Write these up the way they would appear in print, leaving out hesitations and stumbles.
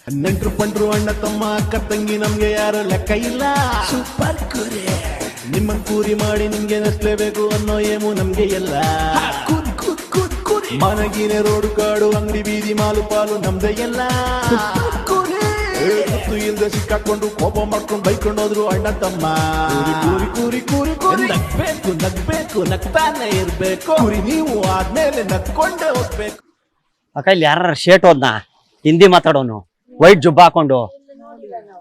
ನೆಂಟ್ರು ಪಂಟ್ರು ಅಣ್ಣ ತಮ್ಮ ಅಕ್ಕ ತಂಗಿ ನಮ್ಗೆ ಯಾರು ಲೆಕ್ಕ ಇಲ್ಲ. ಸೂಪರ್ ಕೂರಿ ನಿಮ್ಮನ್ ಕೂರಿ ಮಾಡಿ ನಿಮ್ಗೆ ನಸ್ಲೇಬೇಕು ಅನ್ನೋ ಏಮು ನಮ್ಗೆ ಎಲ್ಲ. ಮನಗಿನೇ ರೋಡು ಕಾಡು ಅಂಗಡಿ ಬೀದಿ ಮಾಲು ಪಾಲು ನಮ್ದೇ ಎಲ್ಲ. ಗೊತ್ತು ಇಲ್ದೆ ಸಿಕ್ಕಾಕೊಂಡು ಕೋಪ ಮಾಡ್ಕೊಂಡು ಬೈಕೊಂಡು ಹೋದ್ರು ಅಣ್ಣ ತಮ್ಮ. ಕೂರಿ ಕೂರಿ ಕೂರಿ ಕೂರಿ ನಗ್ಬೇಕು ನಗ್ಬೇಕು ನಗ್ತಾನೆ ಇರ್ಬೇಕು. ಕೂರಿ ನೀವು ಆದ್ಮೇಲೆ ನಗ್ಕೊಂಡೇ ಹೋಗ್ಬೇಕು. ಅಕ್ಕ ಇಲ್ಲಿ ಯಾರ ಶೇಟ್ ಹೋದ್ನಾ ಹಿಂದಿ ಮಾತಾಡೋನು ವೈಟ್ ಜುಬ್ಬ ಹಾಕೊಂಡು.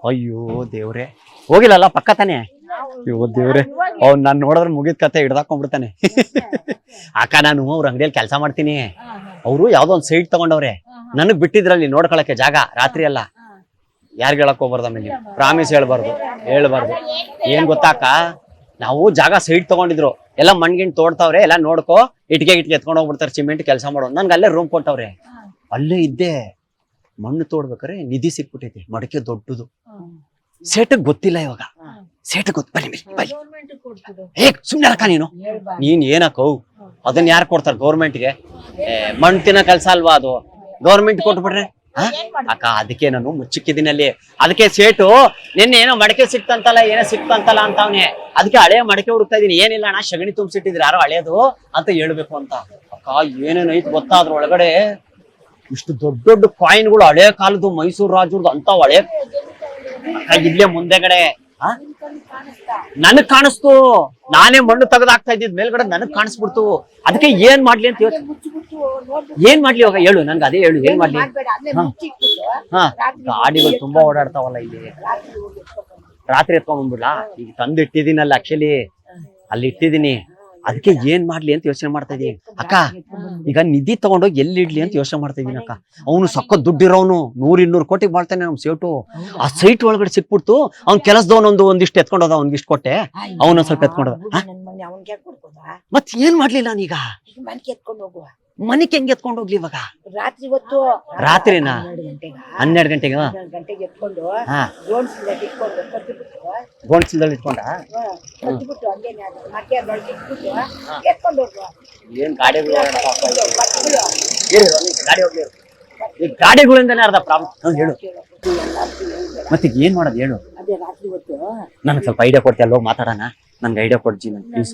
ಅಯ್ಯೋ ದೇವ್ರೆ ಹೋಗಿಲ್ಲಲ್ಲ ಪಕ್ಕ ತಾನೆ. ಅಯ್ಯೋ ದೇವ್ರೆ ಅವ್ನು ನಾನು ನೋಡಿದ್ರೆ ಮುಗಿದ ಕತೆ ಹಿಡ್ದಾಕೊಂಡ್ಬಿಡ್ತಾನೆ. ಅಕ್ಕ ನಾನು ಅವ್ರ ಅಂಗಡಿಯಲ್ಲಿ ಕೆಲಸ ಮಾಡ್ತೀನಿ. ಅವರು ಯಾವ್ದೋ ಒಂದು ಸೈಟ್ ತಗೊಂಡವ್ರೆ, ನನಗ್ ಬಿಟ್ಟಿದ್ರಲ್ಲಿ ನೋಡ್ಕೊಳಕ್ಕೆ ಜಾಗ ರಾತ್ರಿ ಎಲ್ಲ. ಯಾರ್ಗೆ ಹೇಳಕ್ ಹೋಗ್ಬಾರ್ದು ಆಮೇಲೆ ಪ್ರಾಮಿಸ್ ಹೇಳ್ಬಾರ್ದು. ಏನ್ ಗೊತ್ತಾಕ, ನಾವು ಜಾಗ ಸೈಟ್ ತಗೊಂಡಿದ್ರು, ಎಲ್ಲ ಮಣ್ಗಿಣ್ ತೋಡ್ತಾವ್ರೆ, ಎಲ್ಲ ನೋಡ್ಕೋ ಇಟ್ಗೆ ಎತ್ಕೊಂಡು ಹೋಗ್ಬಿಡ್ತಾರೆ ಸಿಮೆಂಟ್ ಕೆಲಸ ಮಾಡೋದು. ನನ್ಗೆ ಅಲ್ಲೇ ರೂಮ್ ಕೊಟ್ಟವ್ರೆ, ಅಲ್ಲೇ ಇದ್ದೆ. ಮಣ್ಣು ತೋಡ್ಬೇಕಾರೆ ನಿಧಿ ಸಿಕ್ಬಿಟ್ಟೈತಿ, ಮಡಕೆ ದೊಡ್ಡದು. ಸೇಟಗ್ ಗೊತ್ತಿಲ್ಲ ಇವಾಗ, ಸೇಟಗ್ ಗೊತ್ತ ಬನ್ನಿ ಸುಮ್ನೆ ಅಕ್ಕ ನೀನ್ ಏನಕ್ಕೋ ಅದನ್ನ ಯಾರು ಕೊಡ್ತಾರ ಗೌರ್ಮೆಂಟ್ಗೆ? ಮಣ್ಣು ತಿನ್ನೋ ಕೆಲ್ಸ ಅಲ್ವಾ ಅದು, ಗೌರ್ಮೆಂಟ್ ಕೊಟ್ಬಿಟ್ರೆ ಅಕ್ಕ. ಅದಕ್ಕೆ ನಾನು ಮುಚ್ಚಿಕ್ಕಿದ್ದೀನಿ ಅಲ್ಲಿ. ಅದಕ್ಕೆ ಸೇಟು ನಿನ್ನೆ ಏನೋ ಮಡಕೆ ಸಿಕ್ತಂತಲ್ಲ ಏನೋ ಸಿಕ್ತಂತಲ್ಲ ಅಂತ ಅವನೇ. ಅದಕ್ಕೆ ಹಳೆ ಮಡಕೆ ಹುಡುಕ್ತಾ ಇದೀನಿ. ಏನಿಲ್ಲ ಅಣ್ಣ ಸಗಣಿ ತುಂಬಿಸಿಟ್ಟಿದ್ರು ಯಾರೋ ಹಳೇದು ಅಂತ ಹೇಳ್ಬೇಕು ಅಂತ. ಅಕ್ಕ ಏನೇನು ಐತ್ ಗೊತ್ತಾ ಅದ್ರ ಒಳಗಡೆ? ಇಷ್ಟು ದೊಡ್ಡ ದೊಡ್ಡ ಕಾಯಿನ್ಗಳು, ಹಳೆ ಕಾಲದ್ದು ಮೈಸೂರು ರಾಜರದು ಅಂತ ಹಳೆ. ಇಲ್ಲೇ ಮುಂದೆಗಡೆ ನನಗ್ ಕಾಣಿಸ್ತು. ನಾನೇ ಮಣ್ಣು ತೆಗೆದಾಕ್ತಾ ಇದ್ದಿದ್ ಮೇಲ್ಗಡೆ ನನಗ್ ಕಾಣಿಸ್ಬಿಡ್ತು. ಅದಕ್ಕೆ ಏನ್ ಮಾಡ್ಲಿ ಅಂತ ಏನ್ ಮಾಡ್ಲಿ ಇವಾಗ ಹೇಳು ನನ್ಗೆ, ಅದೇ ಹೇಳು ಏನ್ ಮಾಡ್ಲಿ. ಹಾ ಗಾಡಿಗಳು ತುಂಬಾ ಓಡಾಡ್ತಾವಲ್ಲ ಇಲ್ಲಿ. ರಾತ್ರಿ ಎತ್ಕೊಂಡ್ ಬಂದ್ಬಿಡ್ಲಾ? ಈಗ ತಂದು ಇಟ್ಟಿದ್ದೀನಲ್ಲ ಆಕ್ಚುಲಿ, ಅಲ್ಲಿ ಇಟ್ಟಿದ್ದೀನಿ. ಅದಕ್ಕೆ ಏನ್ ಮಾಡ್ಲಿ ಅಂತ ಯೋಚನೆ ಮಾಡ್ತಾ ಇದೀನಿ ಅಕ್ಕ. ಈಗ ನಿಧಿ ತಗೊಂಡೋಗಿ ಎಲ್ಲಿ ಇಡ್ಲಿ ಅಂತ ಯೋಚನೆ ಮಾಡ್ತಾ ಇದೀನಿ ಅಕ್ಕ. ಅವನು ಸಕ್ಕ ದುಡ್ಡಿರೋನು, 100-200 ಕೋಟಿ ಮಾಡ್ತಾನೆ ನಮ್ ಸೇಟು. ಆ ಸೈಟ್ ಒಳಗಡೆ ಸಿಕ್ಬಿಡ್ತು. ಅವ್ನ್ ಕೆಲಸದವನೊಂದು ಒಂದಿಷ್ಟು ಎತ್ಕೊಂಡೋದ, ಅವ್ನಿಗಿಷ್ಟು ಕೊಟ್ಟೆ, ಅವನೊಂದ್ ಸ್ವಲ್ಪ ಎತ್ಕೊಂಡೋದ. ಮತ್ ಏನ್ ಮಾಡ್ಲಿ ನಾನೀಗ? ಮನಿಗೆ ಹೆಂಗ್ ಎತ್ಕೊಂಡು ಹೋಗ್ಲಿ ಇವಾಗ? ರಾತ್ರಿ ಹೊತ್ತು, ರಾತ್ರಿನಾ 12 ಗಂಟೆಗೆ ಎತ್ಕೊಂಡು ಗೋಣಿಸಿಲ್ದಲ್ಲಿ ಇಟ್ಕೊಂಡ ಏನ್ ಗಾಡಿಗಳಿಂದಾನೆ ಅರ್ಧ ಪ್ರಾಬ್ಲಮ್. ಹೇಳು ಮತ್ತೆ ಏನ್ ಮಾಡೋದು ಹೇಳು. ನನ್ಗೆ ಸ್ವಲ್ಪ ಐಡಿಯಾ ಕೊಡ್ತೀಯ? ಅಲ್ಲೋಗಿ ಮಾತಾಡೋಣ, ನನ್ಗೆ ಐಡಿಯಾ ಕೊಡ್ಜಿ ನನ್ ಪ್ಲೀಸ್.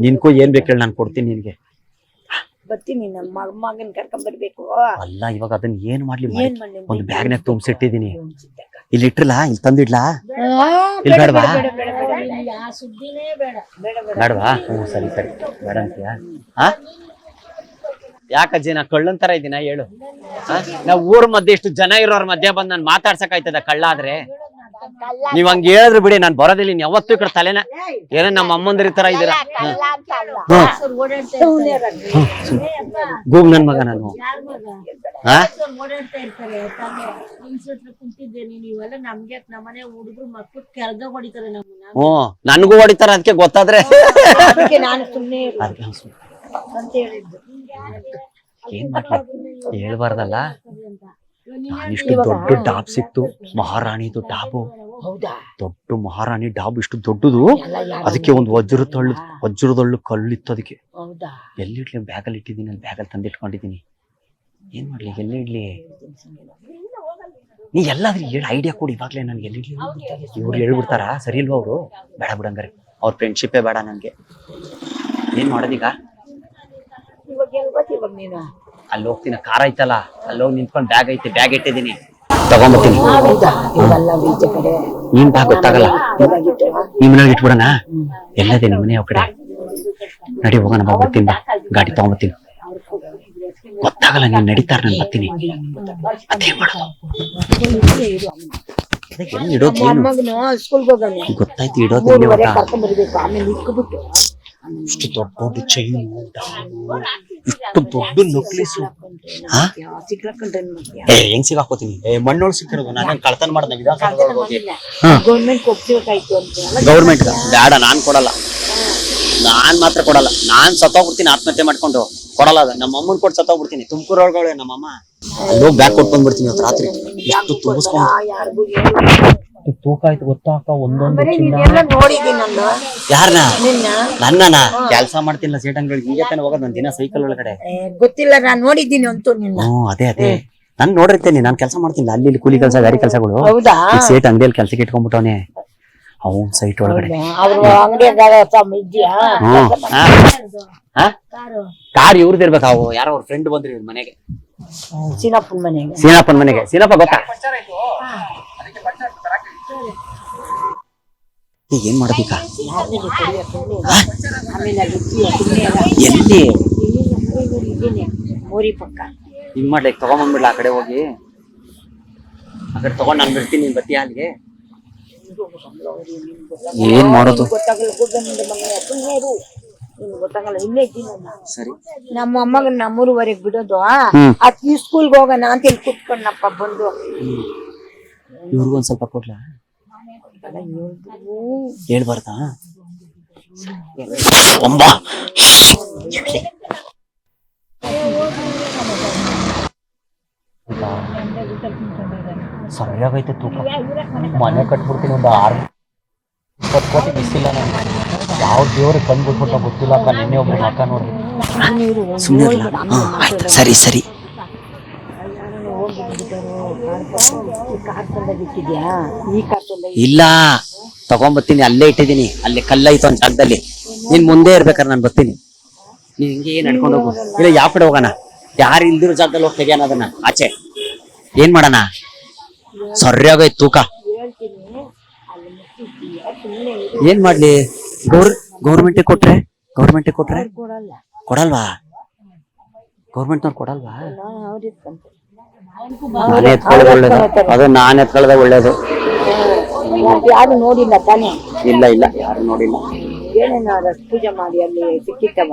ನಿನ್ಕೋ ಏನ್ ಬೇಕು ಹೇಳಿ, ನಾನು ಕೊಡ್ತೀನಿ ನಿನ್ಗೆ. ಬರ್ತೀನಿ, ನಮ್ಮ ಮಗನ್ ಕರ್ಕೊಂಡ್ ಬರ್ಬೇಕು. ಅಲ್ಲ ಇವಾಗ ಅದನ್ನ ಏನ್ ಮಾಡ್ಲಿ? ಒಂದು ಬ್ಯಾಗ್ನಾಗ ತುಂಬಿಸಿಟ್ಟಿದೀನಿ. ಇಲ್ಲಿ ಇಟ್ರಲ್ಲ, ಇಲ್ಲಿ ತಂದಿಡ್ಲಾ? ಇಲ್ಲಿ ಬೇಡವಾ? ಬೇಡವಾ? ಹ್ಮ್ ಸರಿ ಸರಿ, ಬೇಡ ಅಂತೀಯಾ? ಯಾಕಜ್ಜಿ ನಾ ಕಳ್ಳನ್ ತರ ಇದ್ದೀನ ಹೇಳು? ನಾವ್ ಊರ್ ಮಧ್ಯೆ ಇಷ್ಟು ಜನ ಇರೋರ್ ಮಧ್ಯೆ ಬಂದ್ ನಾನ್ ಮಾತಾಡ್ಸಕ್ ಆಯ್ತದ ಕಳ್ಳ ಆದ್ರೆ? ನೀವ್ ಹಂಗ ಹೇಳಿದ್ರು ಬಿಡಿ, ನಾನ್ ಬರೋದಿಲ್ಲ. ನೀನ್ ಯಾವತ್ತೂ ಈ ಕಡೆ ತಲೆನ ಏನೋ ನಮ್ಮ ಅಮ್ಮಂದಿರ ತರ ಇದ್ದೀರಾ. ಗೂಗ್ ನನ್ ಮಗ ನಾನು. ಹ್ಮ್ ನನ್ಗೂ ಹೊಡಿತಾರ, ಅದಕ್ಕೆ ಗೊತ್ತಾದ್ರೆ ಏನ್ ಮಾಡ್ಲಿ ಹೇಳ್ಬಾರ್ದಲ್ಲ. ನಾನಿಷ್ಟು ದೊಡ್ಡ ಡಾಬ್ ಸಿಕ್ತು, ಮಹಾರಾಣಿದು ಡಾಬು. ದೊಡ್ಡ ಮಹಾರಾಣಿ ಡಾಬ್, ಇಷ್ಟು ದೊಡ್ಡದು. ಅದಕ್ಕೆ ಒಂದು ವಜ್ರದಳ್ಳು ಕಲ್ಲಿತ್ತು. ಅದಕ್ಕೆ ಎಲ್ಲಿಡ್ಲಿ? ಬ್ಯಾಗಲ್ಲಿ ಇಟ್ಟಿದ್ದೀನಿ, ಅಲ್ಲಿ ಬ್ಯಾಗಲ್ಲಿ ತಂದಿಟ್ಕೊಂಡಿದ್ದೀನಿ. ಏನ್ ಮಾಡ್ಲಿ, ಎಲ್ಲಿ ಇಡ್ಲಿ? ನೀ ಎಲ್ಲಾದ್ರೂ ಹೇಳಿ ಐಡಿಯಾ ಕೊಡಿ ಇವಾಗ್ಲೇ. ನನ್ಗೆ ಎಲ್ಲಿಡ್ಲಿ? ಇವ್ರು ಹೇಳ್ಬಿಡ್ತಾರ, ಸರಿ ಇಲ್ವಾ ಅವರು? ಬೇಡ ಬಿಡಂಗಾರೆ, ಅವ್ರ ಫ್ರೆಂಡ್ಶಿಪ್ಪೇ ಬೇಡ ನನ್ಗೆ. ಏನ್ ಮಾಡೋದೀಗ? ಅಲ್ಲಿ ಹೋಗ್ತೀನಿ, ಕಾರ್ ಐತಲ್ಲ, ಅಲ್ಲಿ ಹೋಗಿ ನಿಂತ್ಕೊಂಡು ಬ್ಯಾಗ್ ಐತೆ, ಬ್ಯಾಗ್ ಇಟ್ಟಿದ್ದೀನಿ, ತಗೊಂಡ್ಬರ್ತೀನಿ. ನಿನ್ ಬ್ಯಾಗ್ ಗೊತ್ತಾಗಲ್ಲ, ನಿಮ್ ಮನೇಲಿ ಇಟ್ಬಿಡೋಣ. ಎಲ್ಲದೇ ನಿಮ್ಮ ಮನೆ ಕಡೆ ನಡಿ ಹೋಗೋಣ, ಬರ್ತೀನಿ ಬಾ, ಗಾಡಿ ತಗೊಂಡ್ಬರ್ತೀನಿ. ಗೊತ್ತಾಗಲ್ಲ, ನೀನ್ ನಡೀತಾರ, ನಾನು ಬರ್ತೀನಿ. ಅದೇ ಮಾಡೋದು. ಗೊತ್ತಾಯ್ತು, ಇಡೋದು ಇಷ್ಟು ದೊಡ್ಡ ದೊಡ್ಡ ಚೈನು, ಇಷ್ಟು ದೊಡ್ಡ ನಕ್ಲೇಸು. ಹೆಂಗ್ ಸಿಗಾಕೋತೀನಿ? ಮಣ್ಣೊಳಗೆ ಸಿಕ್ಕಿರೋದು. ನಾನು ಕಳ್ತನ ಮಾಡ್ದೆ ಗೌರ್ಮೆಂಟ್. ಬೇಡ, ನಾನ್ ಕೊಡಲ್ಲ, ನಾನ್ ಮಾತ್ರ ಕೊಡಲ್ಲ. ನಾನ್ ಸತ್ತೋಗ್ಬಿಡ್ತೀನಿ ಆತ್ಮಹತ್ಯೆ ಮಾಡ್ಕೊಂಡು. ಕೊಡಲ್ಲ, ನಮ್ಮ ಅಮ್ಮನ್ ಕೊಟ್ಟು ಸತ್ತೋಗ್ಬಿಡ್ತೀನಿ. ತುಮಕೂರು ಒಳಗಡೆ ನಮ್ಮ ಅಮ್ಮ, ಅಲ್ಲೋಗಿ ಬ್ಯಾಗ್ ಕೊಟ್ಟು ಬಂದ್ಬಿಡ್ತೀನಿ ರಾತ್ರಿ. ಎಷ್ಟು ತುಂಬಿಸ್ಕೊಂಡು ತೂಕ ಆಯ್ತು ಗೊತ್ತಾಕ ಒಂದೊಂದು. ಯಾರನ್ನ? ನನ್ನನ ಕೆಲ್ಸ ಮಾಡ್ತಿಲ್ಲ ಸೇಟಂಗಳಿಗೆ. ಈಗ ತಾನೆ ಹೋಗೋದು ಒಂದ್ ದಿನ ಸೈಕಲ್ ಒಳಗಡೆ. ಗೊತ್ತಿಲ್ಲ, ನಾನ್ ನೋಡಿದ್ದೀನಿ ಅಂತೂ ನಿನ್ನ. ಅದೇ ನಾನ್ ನೋಡಿರ್ತೇನೆ, ನಾನ್ ಕೆಲಸ ಮಾಡ್ತೀನಿ ಅಲ್ಲಿ ಇಲ್ಲಿ ಕೂಲಿ ಕೆಲಸ ಗಾರಿ ಕೆಲಸಗಳು. ಹೌದಾ ಸೇಟ್ ಅಂಗಡಿಯಲ್ಲಿ ಕೆಲ್ಸಕ್ಕೆ ಇಟ್ಕೊಂಡ್ಬಿಟ್ಟವನೆ ಅವನ್ ಸೈಟ್ ಒಳಗಡೆ. ಅವ್ರು ಅಂಗಡಿಯಾಗ ಇದ್ಯಾ ಕಾರ್ ಇವ್ರದಿರ್ಬೇಕು. ಅವು ಯಾರೋ ಅವ್ರ ಫ್ರೆಂಡ್ ಬಂದ್ರಿ ಇವ್ರ ಮನೆಗೆ, ಸೀನಪ್ಪನ ಮನೆಗೆ. ಸೀನಪ್ಪನ ಮನೆಗೆ. ಸೀನಪ್ಪ ಗೊತ್ತಾ? ಈಗ ಏನ್ ಮಾಡ್ಬೇಕ? ಎಲ್ಲಿ ಮೋರಿ ಪಕ್ಕ ಹಿಂಗ್ ಮಾಡ್ಲಿಕ್ಕೆ ತಗೊಂಬಂದ್ಬಿಡ್ಲ ಆ ಕಡೆ ಹೋಗಿ, ಆ ಕಡೆ ತಗೊಂಡ್ ನಾನ್ ಬಿಡ್ತೀನಿ, ನೀನ್ ಬತ್ತಿ ಅಲ್ಲಿಗೆ. ಏನ್ ಮಾಡೋದು ಗೊತ್ತಾಗಲ್ಲ. ಗುಡ್ಡ ಮನೆ ಸುಮ್ಮನೆ ಗೊತ್ತಾಗಲ್ಲ. ಇಲ್ಲೇ ಇದ್ದೀನಿ ಸರಿ. ನಮ್ಮ ಅಮ್ಮಗ 3:30 ಬಿಡೋದು. ಅದ್ ಈ ಸ್ಕೂಲ್ಗೆ ಹೋಗೋಣ ಅಂತ ಇಲ್ಲಿ ಕುತ್ಕೊಂಡಪ್ಪ ಬಂದು. ಇವ್ರಿಗೂ ಒಂದ್ ಸ್ವಲ್ಪ ಕೊಡ್ಲಾ? ಹೇಳ್ಬಾರ್ದಾ? ಸರಿಯಾಗೈತೆ ತೂಕ. ಮನೆ ಕಟ್ಬಿಡ್ತೀನಿ. ಒಂದು 20 ಕೋಟಿ ಬಿಸಿಲ್ಲ ನಾನು. ಯಾವ ದೇವ್ರಿಗೆ ಬಂದ್ಬಿಟ್ಬಿಟ್ಟ ಗೊತ್ತಿಲ್ಲ ಅಕ್ಕ. ನಿನ್ನೆ ಒಬ್ರು ಅಕ್ಕ ನೋಡ್ರಿ. ಸುಮ್ಮನೆ ಇರಲ್ಲ. ಆಯ್ತು ಸರಿ ಸರಿ. ಇಲ್ಲ ತಗೊಂಬತ್ತೀನಿ, ಅಲ್ಲೇ ಇಟ್ಟಿದ್ದೀನಿ. ಅಲ್ಲಿ ಕಲ್ಲೈತು ಒಂದ್ ಜಾಗದಲ್ಲಿ. ನೀನ್ ಮುಂದೆ ಇರ್ಬೇಕಾರೆ ನಾನು ಬರ್ತೀನಿ. ನೀನ್ ಹಿಂಗೆ ನಡ್ಕೊಂಡು ಹೋಗು. ಇಲ್ಲ ಯಾವ ಕಡೆ ಹೋಗೋಣ? ಯಾರು ಇಲ್ದಿರೋ ಜಾಗದಲ್ಲಿ ಹೋಗಿ ತೆಗಿಯೋಣ ಅದನ್ನ ಆಚೆ. ಏನ್ ಮಾಡೋಣ? ಸರಿಯಾಗೈತ್ ತೂಕ. ಏನ್ ಮಾಡ್ಲಿ? ಗೌರ್ಮೆಂಟ್ ಕೊಟ್ರೆ ಕೊಡಲ್ವಾ? ಗೌರ್ಮೆಂಟ್ನವ್ರು ಕೊಡಲ್ವಾ? ನಾನೇ ಎತ್ಕೊಳ್ಳೋದು ಒಳ್ಳೇದು. ಅದು ನಾನ್ ಎತ್ಕೊಳ್ಳೋದೇ ಒಳ್ಳೇದು. ಯಾರು ನೋಡಿಲ್ಲ ತಾನೇ? ಇಲ್ಲ ಯಾರು ನೋಡಿಲ್ಲ. ಏನೇನ ಪೂಜೆ ಮಾಡಿ ಅಲ್ಲಿ ಸಿಕ್ಕಿತ್ತವ.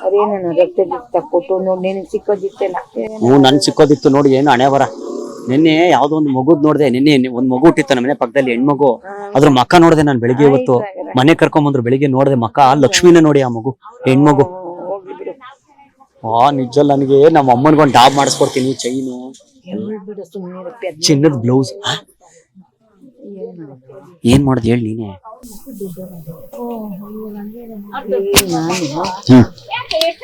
ಅವ್ರೇನೇನ ರಕ್ತ ಕೊಟ್ಟು ನೋಡಿ ನಿನಗೆ ಸಿಕ್ಕೋದಿತ್ತಲ್ಲ. ನನ್ ಸಿಕ್ಕೋದಿತ್ತು ನೋಡಿ. ಏನು ಹಣೆ ಬರ. ನಿನ್ನೆ ಯಾವ್ದೋ ಒಂದು ಮಗುದ್ ನೋಡ್ದೆ. ನಿನ್ನೆ ಒಂದ್ ಮಗು ಹುಟ್ಟಿತ್ತು ನಮ್ಮ ಮನೆ ಪಕ್ಕದಲ್ಲಿ, ಹೆಣ್ಮಗು. ಅದ್ರ ಮಕ್ಕ ನೋಡ್ದೆ ನಾನು ಬೆಳಿಗ್ಗೆ. ಇವತ್ತು ಮನೆ ಕರ್ಕೊಂಬಂದ್ರು, ಬೆಳಿಗ್ಗೆ ನೋಡ್ದೆ ಮಕ್ಕ. ಲಕ್ಷ್ಮಿನ ನೋಡಿ ಆ ಮಗು, ಹೆಣ್ಮಗು. ನಿಜ ನನಗೆ ನಮ್ಮ ಅಮ್ಮನ್ಗೊಂದು ಡಾಬ್ ಮಾಡಿಸ್ಕೊಡ್ತೀನಿ. ಚೈನು, ಚಿನ್ನದ ಬ್ಲೌಸ್. ಏನ್ ಮಾಡೋದು ಹೇಳಿ ನೀನೆ.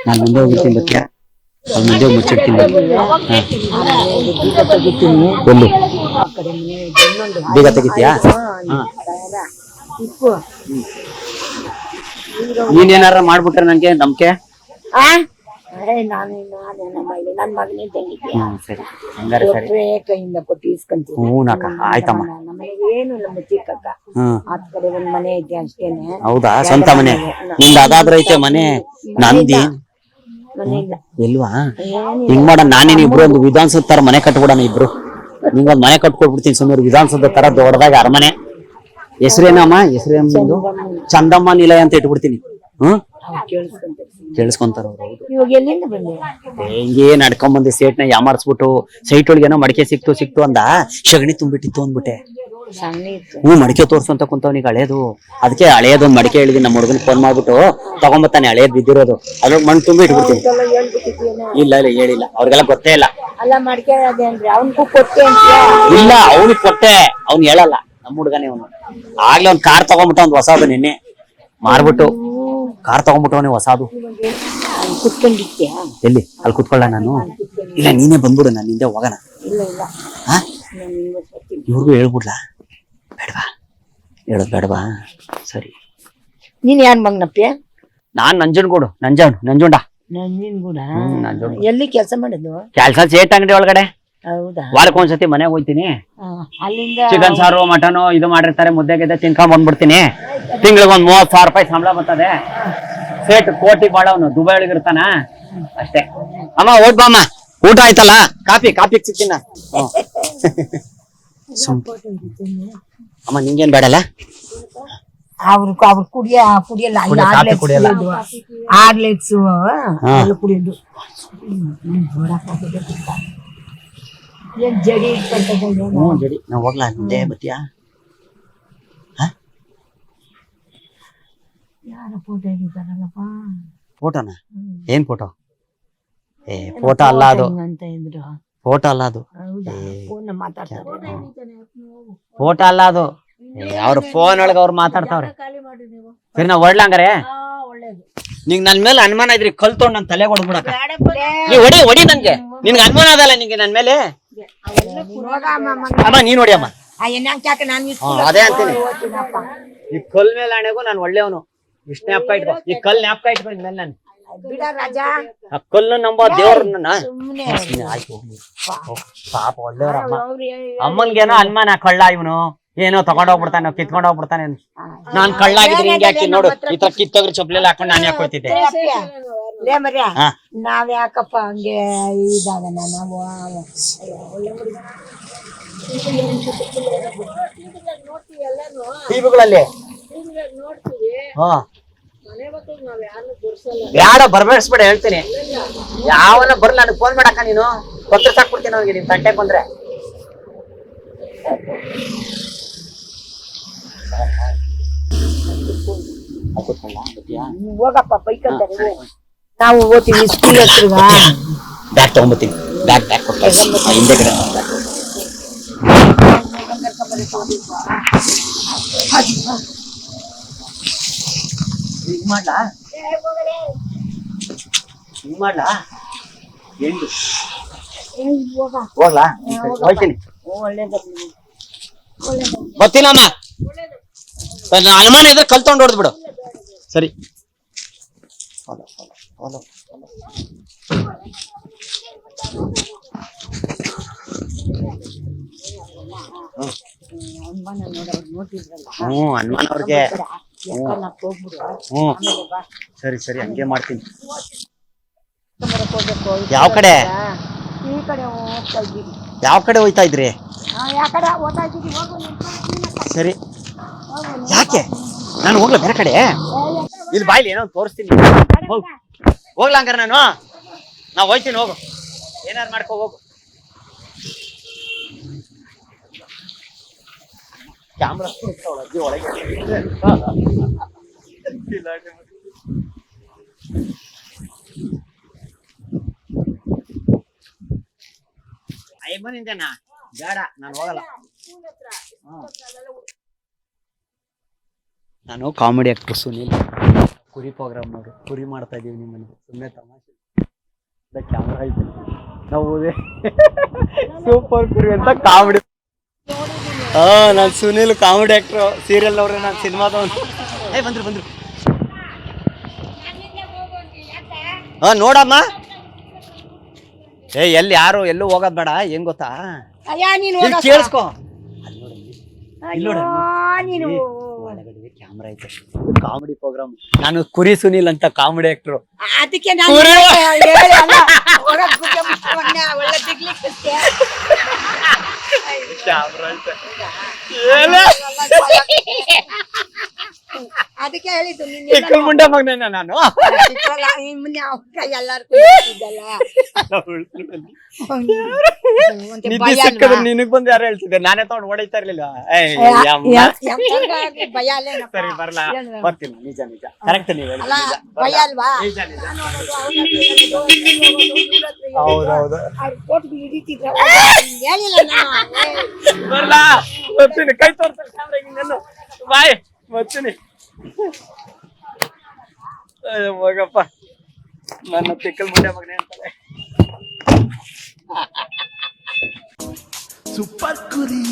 ನಾನು ಮುಂದೆ ಹೋಗಿರ್ತೀನಿ ಬತ್ಯಾ. ಅಲ್ಲಿ ಮುಂದೆ ಹೋಗಿ ಮುಚ್ಚಿಡ್ತೀನಿ. ಎಲ್ಲಿ ಬೀಗ ತೆಗಿತೀಯಾ? ನೀನೇನಾರ ಮಾಡ್ಬಿಟ್ರೆ ನನ್ಗೆ ನಂಬಿಕೆ. ನನ್ ಮಗನೇ ತಂಗಿದ್ದೆ. ಸರಿ ಹಂಗಾರೆ ಸರಿ. ಕೈಯಿಂದ ಕೊಟ್ಟು ಇಸ್ಕೊಂತೀನಿ. ಹೂನಕ್ಕ ಆಯ್ತಮ್ಮ. ಏನು ನಮ್ಮ ಚಿಕ್ಕಕ್ಕ ಆತ್ ಕಡೆ ಒಂದ್ ಮನೆ ಐತೆ ಅಷ್ಟೇನೆ. ಹೌದಾ? ಸ್ವಂತ ಮನೆ ನಿಂದ? ಅದಾದ್ರ ಐತೆ ಮನೆ. ನಂದಿ ಮನೆ ಇಲ್ಲ ಇಲ್ವಾ? ಹಿಂಗ್ ಮಾಡ. ನಾನೇನ್ ಇಬ್ರು ಒಂದು ವಿಧಾನಸೌಧ ತರ ಮನೆ ಕಟ್ಬಿಡೋಣ ಇಬ್ರು. ನಿಂಗೊಂದ್ ಮನೆ ಕಟ್ಕೊಡ್ಬಿಡ್ತೀನಿ ಸುಮ್ಮನೆ. ವಿಧಾನಸೌಧ ತರ ದೊಡ್ಡದಾಗ ಅರಮನೆ. ಹೆಸರೇನಮ್ಮ? ಹೆಸರೇನು? ಚಂದಮ್ಮ ನಿಲಯ ಅಂತ ಇಟ್ಬಿಡ್ತೀನಿ. ಕೇಳಿಸ್ಕೊಂತಾರ ಅವ್ರು. ಇವಾಗ ಎಲ್ಲಿಂದ ಬಂದೆ? ಹಿಂಗೆ ನಡ್ಕೊಂಬಂದೆ. ಸೇಟ್ನ ಯಾಮಾರ್ಸ್ಬಿಟ್ಟು ಸೈಟ್ ಒಳಗೇನೋ ಮಡಿಕೆ ಸಿಕ್ತು ಅಂದ. ಸಗಣಿ ತುಂಬಿಟ್ಟಿತ್ತು ಅಂದ್ಬಿಟ್ಟೆ. ಮಡಿಕೆ ತೋರ್ಸು ಅಂತ ಕುಂತವನಿಗೆ ಹಳೇದು. ಅದಕ್ಕೆ ಹಳೇದೊಂದ್ ಮಡಿಕೆ ಹೇಳಿದೀನಿ. ನಮ್ಮ ಹುಡುಗನ್ ಫೋನ್ ಮಾಡ್ಬಿಟ್ಟು ತಗೊಂಬತ್ತಾನೆ ಹಳೇದ್ ಬಿದ್ದಿರೋದು. ಅದ್ರೊಳಗೆ ಮಣ್ಣು ತುಂಬಿ ಇಟ್ಬಿಡ್ತೀನಿ. ಇಲ್ಲ ಹೇಳಿಲ್ಲ, ಅವ್ರಿಗೆಲ್ಲ ಗೊತ್ತೇ ಇಲ್ಲ. ಇಲ್ಲ ಅವ್ನಿಗೆ ಕೊಟ್ಟೆ, ಅವ್ನ್ ಹೇಳಲ್ಲ. ನಮ್ಮ ಹುಡುಗನೇ ಅವನು. ಆಗ್ಲೇ ಒಂದ್ ಕಾರ್ ತಗೊಂಡ್ಬಿಟ್ಟ, ಒಂದ್ ಹೊಸದು ನಿನ್ನೆ ಮಾರ್ಬಿಟ್ಟು. ಕಾರ್ ತಗೊಂಡ್ಬಿಟ್ಟವನೇ ಹೊಸದು. ಎಲ್ಲಿ? ಅಲ್ಲಿ ಕುತ್ಕೊಳ್ಳ ನಾನು? ಇಲ್ಲ ನೀನೇ ಬಂದ್ಬಿಡು, ನಾನು ಹಿಂದೆ ಹೋಗೋಣ. ಇವ್ರಿಗೂ ಹೇಳ್ಬಿಡ್ಲಾ? ಬೇಡವಾ? ಹೇಳೋದ್ ಬೇಡವಾ? ಸರಿ. ನೀನ್ ಯಾರ್ ಮಗನಪ್ಪ? ನಾನ್ ನಂಜುಂಡ. ನಂಜನಗೂಡ. ಎಲ್ಲಿ ಕೆಲಸ ಮಾಡಿದ್ವು? ಕೆಲ್ಸ ಸೇಟ್ ಅಂಗಡಿ ಒಳಗಡೆ. ಹೌದಾ? ವಾರಕ್ಕೆ ಒಂದ್ಸತಿ ಮನೆಗೆ ಹೋಗ್ತೀನಿ. ಅಲ್ಲಿಂದ ಚಿಕನ್ ಸಾರು ಮಟನ್ ಇದು ಮಾಡಿರ್ತಾರೆ. ಮುದ್ದೆ ಗಿದ್ದೆ ತಿನ್ಕೊಂಡ್ ಬಂದ್ಬಿಡ್ತೀನಿ. ತಿಂಗಳಿಗೆ ಒಂದ್ 30,000 ರೂಪಾಯಿ ಸಂಬಳ ಬರ್ತದೆ. ಸೇಟ್ ಕೋಟಿ ಬಾಳವನು, ದುಬೈ ಒಳಗಿರ್ತಾನ ಅಷ್ಟೇ. ಅಮ್ಮ ಓದ್ ಬಾಮ್ಮ, ಊಟ ಆಯ್ತಲ್ಲ? ಕಾಪಿ ಸಿಗ್ತೀನ. ಅಮ್ಮ ನಿಂಗೇನ್ ಬೇಡಲ್ಲ? ಅವ್ರು ಕುಡಿಯಲ್ಲ. ಆರ್ಲೆಕ್ಸ್ ಕುಡಿಯೋದು. ಜಡಿ ಜಡಿ. ನಾವ್ ಹೋಗ್ಲಾ? ಹಿಂದೆ ಬತ್ತೀಯಾ? ಫೋಟೋನ? ಏನ್ ಫೋಟೋ? ಫೋಟೋ ಅಲ್ಲ ಅದು. ಫೋಟೋ ಅಲ್ಲ ಅದು. ಫೋಟೋ ಅಲ್ಲ ಅದು. ಅವ್ರ ಫೋನ್ ಒಳಗ ಅವ್ರು ಮಾತಾಡ್ತಾವ್ರೆ. ಸರಿ ನಾವ್ ಹೊಡ್ಲಂಗಾರೆ. ನಿಂಗ್ ನನ್ ಮೇಲೆ ಅನುಮಾನ ಇದ್ರಿ ಕಲ್ ತೊಗೊಂಡ್ ನನ್ ತಲೆ ಹೊಡ್ಬಿಡಕ. ನೀ ಹೊಡಿ ನನ್ಗೆ. ನಿನ್ಗೆ ಅನುಮಾನ ಅದಲ್ಲ ನಿಂಗೆ ನನ್ ಮೇಲೆ? ಅಮ್ಮ ನೀನ್ ನೋಡಿ ಅಮ್ಮ. ಯಾಕೆ ನಾನು ಅದೇ ಅಂತೀನಿ, ಈ ಕಲ್ ಮೇಲೆ ಆಣೆಗೂ ನಾನು ಒಳ್ಳೆಯವನು. ಇಷ್ಟ ಜ್ಞಾಪಕ ಇಟ್ಕೋ, ಈ ಕಲ್ ಜ್ಞಾಪಕ ಇಟ್ಕೊ ಇನ್ಮೇಲೆ ನಾನು. ಬಿಡ ರಾಜ, ಆ ಕಲ್ಲು ನಂಬ ದೇವ್ರನ್ನ. ಸುಮ್ನೆ ಆಯ್ತು ಪಾಪ ಒಳ್ಳೆಯವ್ರಮ್ಮ. ಅಮ್ಮನ್ಗೇನೋ ಅನುಮಾನ, ಕಳ್ಳ ಇವನು ಏನೋ ತಗೊಂಡೋಗ್ಬಿಡ್ತಾನೆ, ಕಿತ್ಕೊಂಡೋಗ್ಬಿಡ್ತಾನೆ. ನಾನ್ ಕಳ್ಳ ಆಗಿದ್ರೆ ಹಿಂಗೆ ಹಾಕಿ ನೋಡು, ಈ ತರ ಕಿತ್ತೋಗ್ರ ಚೊಪ್ಲೆಲ್ಲ ಹಾಕೊಂಡು ನಾನು ಯಾಕೆ ಹೋಗ್ತಿದ್ದೆ. ಲೇ ಮರ್ಯ, ನಾವ್ ಯಾಕಪ್ಪ ಹಂಗೆ ಇದಾಗಣ ನಾವು. ಟಿವಿಗಳಲ್ಲಿ ಹಾ ಯಾರ ಬರ್ಬೇಡ್ಸ್ಬೇಡ ಹೇಳ್ತೀನಿ. ಯಾವನ ಬರ್ಲ ನನಗೆ ಫೋನ್ ಮಾಡಕ್ಕ, ನೀನು ಪತ್ರ ಸಾಕ್ಬಿಡ್ತೀನಿ ಅವ್ನಿಗೆ ನಿನ್ ತಂಟೆ ಬಂದ್ರೆ. ಹೋಗಪ್ಪ ಬೈಕಂತಾರೆ. ನಾವು ಓದ್ತೀವಿ ಸ್ಕೂಲ್ ಹತ್ರ. ಬ್ಯಾಗ್ ತಗೊಂಬತ್ತೀನಿ, ಬ್ಯಾಗ್ ಕೊಡ್ತಾರೆ ಹಿಂದೆ ಕಡೆ. ಹಿಂಗ್ ಮಾಡ್ಲಾ ಹಿಂಗ್ ಮಾಡ್ಲಾ ಎಂದು ಹೋಗ್ಲಾ? ಹೋಗ್ತೀನಿ, ಗೊತ್ತಿಲ್ಲಮ್ಮ. ಅನುಮಾನ ಇದ್ರೆ ಕಲ್ ತಗೊಂಡು ಹೊಡೆದ್ ಬಿಡು. ಸರಿ ಹ್ಮ್ ಅನುಮಾನ ಅವ್ರಿಗೆ. ಹ್ಮ್ ಸರಿ ಸರಿ ಹಂಗೆ ಮಾಡ್ತೀನಿ. ಯಾವ ಕಡೆ ಈ ಕಡೆ ಹೋಗ್ತಾ ಇದ್ದೀವಿ. ಯಾವ ಕಡೆ ಹೋಯ್ತಾ ಇದ್ರಿ? ಯಾವ ಕಡೆ ಹೋಗ್ತಾ ಇದ್ದೀವಿ? ಸರಿ ಯಾಕೆ ನಾನು ಹೋಗ್ಲಾ ಬೇರೆ ಕಡೆ? ಇಲ್ಲಿ ಬಾಯ್ಲಿ ಏನೋ ತೋರಿಸ್ತೀನಿ, ಹೋಗ್ಲಾ ಹಂಗಾರ ನಾನು. ನಾ ಹೋಯ್ತೀನಿ, ಹೋಗು ಏನಾರು ಮಾಡ್ಕೊ ಹೋಗು. ಕ್ಯಾಮ್ರಾ ಅಜ್ಜಿ ಒಳಗೆ ಬಂದಿದ್ದೇನಾ? ಬೇಡ ನಾನು ಹೋಗಲ್ಲ. ನಾನು ಕಾಮಿಡಿ ಆಕ್ಟರ್ ಸುನೀಲ್, ಕುರಿ ಪ್ರೋಗ್ರಾಮ್ ಅವರು. ಕುರಿ ಮಾಡ್ತಾ ಇದೀವಿ ನಿಮ್ಮನೆ, ಸುಮ್ಮನೆ ತಮಾಷೆ. ಕ್ಯಾಮ್ರಾ ಐತೆ, ನಾವು ಸೂಪರ್ ಕುರಿ ಅಂತ ಕಾಮಿಡಿ. ನಾನು ಸುನೀಲ್ ಕಾಮಿಡಿ ಆಕ್ಟರ್, ಸೀರಿಯಲ್ ಅವ್ರೆ, ನಾನು ಸಿನಿಮಾದವನು. ಬಂದ್ರು ನೋಡಮ್ಮ. ಎಲ್ಲಿ ಯಾರು ಎಲ್ಲೂ ಹೋಗೋದ್ ಬೇಡ. ಹೆಂಗ್ ಗೊತ್ತಾ, ಕೇಳಿಸ್ಕೊ, ಕ್ಯಾಮ್ರಾ ಐತೆ, ಕಾಮಿಡಿ ಪ್ರೋಗ್ರಾಮ್. ನಾನು ಕುರಿ ಸುನೀಲ್ ಅಂತ ಕಾಮಿಡಿ ಆಕ್ಟರ್. ಅದಕ್ಕೆ ಅದಕ್ಕೆ ಹೇಳಿದ್ದು ಮುಂಡೆ ಮಗನ ನಾನು. ನಿನಗ್ ಬಂದು ಯಾರು ಹೇಳ್ತಿದ್ದೆ, ನಾನೇ ತಗೊಂಡು ಹೊಡಿತಾ ಇರ್ಲಿಲ್ಲ. ಸರಿ ಬರ್ಲಾ, ಬರ್ತೀನಿ. ನಿಜ ನಿಜ ಕರೆಕ್ಟ್ ನೀವು ಭಯ ಅಲ್ವಾ? ಹೌದೌದು ಬರ್ಲಾ, ಬರ್ತೀನಿ. ಕೈ ತೋರ್ಸಲ್ಲ ಕ್ಯಾಮ್ರಾ, ಬಾಯ್ ಬರ್ತೀನಿ. ಹೋಗಪ್ಪ, ನನ್ನ ತಿಕ್ಕಲ್ ಮುಂಡೆ ಮಗನೇ ಅಂತಾರೆ. ಸೂಪರ್ ಕುರಿ.